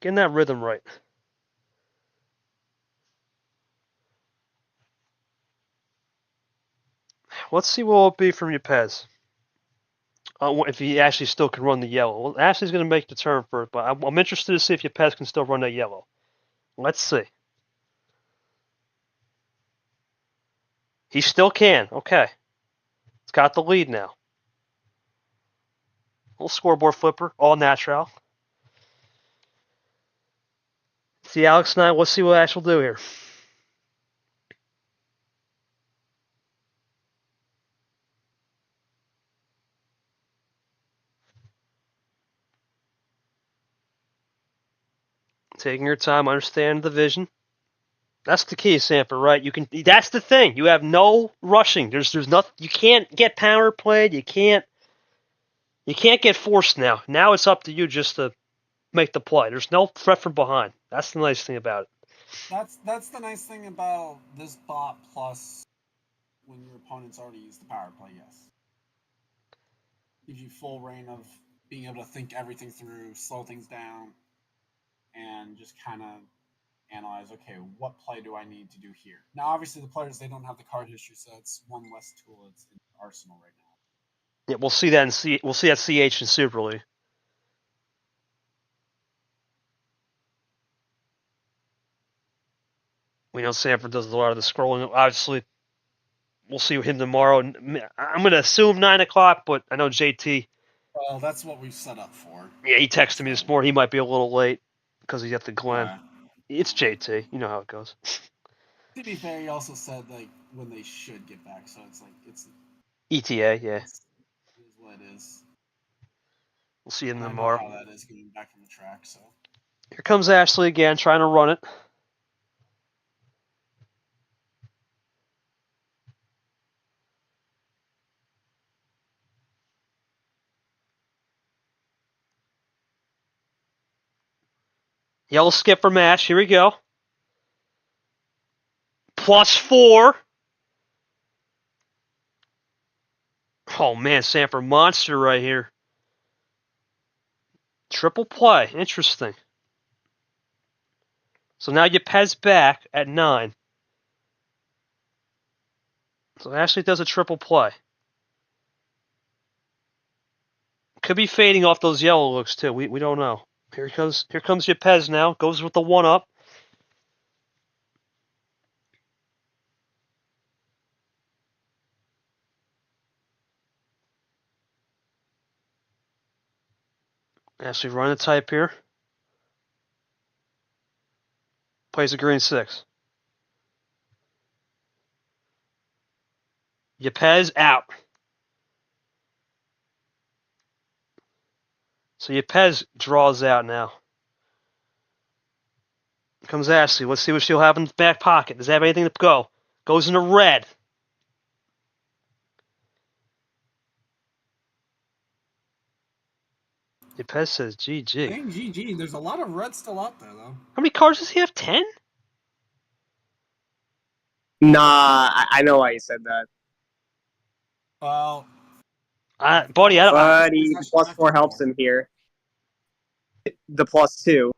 Getting that rhythm right. Let's see what it'll be from Yepez. If he actually still can run the yellow. Well, Ashley's going to make the turn first, but I'm interested to see if Yepez can still run that yellow. Let's see. He still can. Okay. It's got the lead now. Little scoreboard flipper, all natural. See Alex and I, let's see what Ash will do here. Taking your time, understand the vision. That's the key, Sanford, right? That's the thing. You have no rushing. There's nothing. You can't get power played. You can't get forced now. Now it's up to you just to make the play. There's no threat from behind. That's the nice thing about it. That's the nice thing about this bot plus when your opponent's already used the power play, yes. Gives you full reign of being able to think everything through, slow things down, and just kind of analyze, okay, what play do I need to do here? Now, obviously, the players, they don't have the card history, so it's one less tool that's in the arsenal right now. Yeah, we'll see that CH in Super League. We know Sanford does a lot of the scrolling. Obviously, we'll see him tomorrow. I'm going to assume 9 o'clock, but I know JT. Well, that's what we've set up for. Yeah, he texted me this morning. He might be a little late because he's at the Glen. It's JT. You know how it goes. To be fair, he also said when they should get back, so it's ETA, yeah. It is what it is. We'll see him and tomorrow. I know how that is getting back from the track, so. Here comes Ashley again, trying to run it. Yellow skip for Ash. Here we go. +4. Oh, man, Sanford monster right here. Triple play. Interesting. So now Yepez back at 9. So Ashley does a triple play. Could be fading off those yellow looks, too. We don't know. Here comes Yepez now. Goes with the 1-up. Ashley running the type here. Plays a green 6. Yepez out. So Yepez draws out now. Comes Ashley. Let's see what she'll have in the back pocket. Does it have anything to go? Goes into red. Yepez says GG. Saying GG. There's a lot of red still out there, though. How many cards does he have? 10? Nah, I know why you said that. Well, Buddy, I don't. But he +4 helps him here. The +2.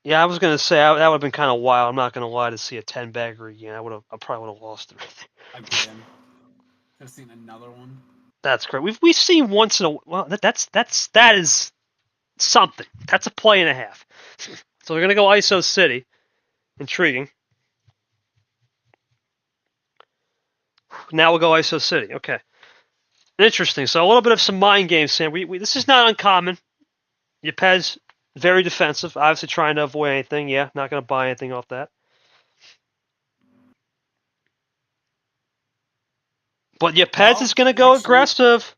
Yeah, I was gonna say that would have been kind of wild. I'm not gonna lie, to see a 10 bagger again. I probably would have lost it. again, could have seen another one. That's great. We've seen once in a well. That is something. That's a play and a half. So we're gonna go ISO City. Intriguing. Now we'll go ISO City. Okay. Interesting. So a little bit of some mind games, Sam. This is not uncommon. Yepez, very defensive. Obviously trying to avoid anything. Yeah, not going to buy anything off that. But Yepez is going to go aggressive.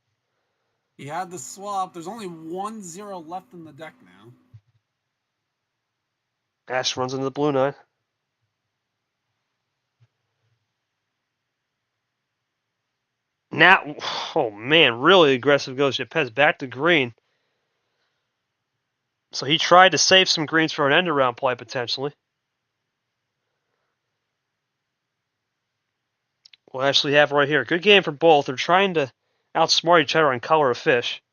He had the swap. There's only 1-0 left in the deck now. Ash runs into the blue 9. Now, oh man, really aggressive goes Yepez back to green. So he tried to save some greens for an end-around play, potentially. We'll actually have right here. Good game for both. They're trying to outsmart each other on color of fish.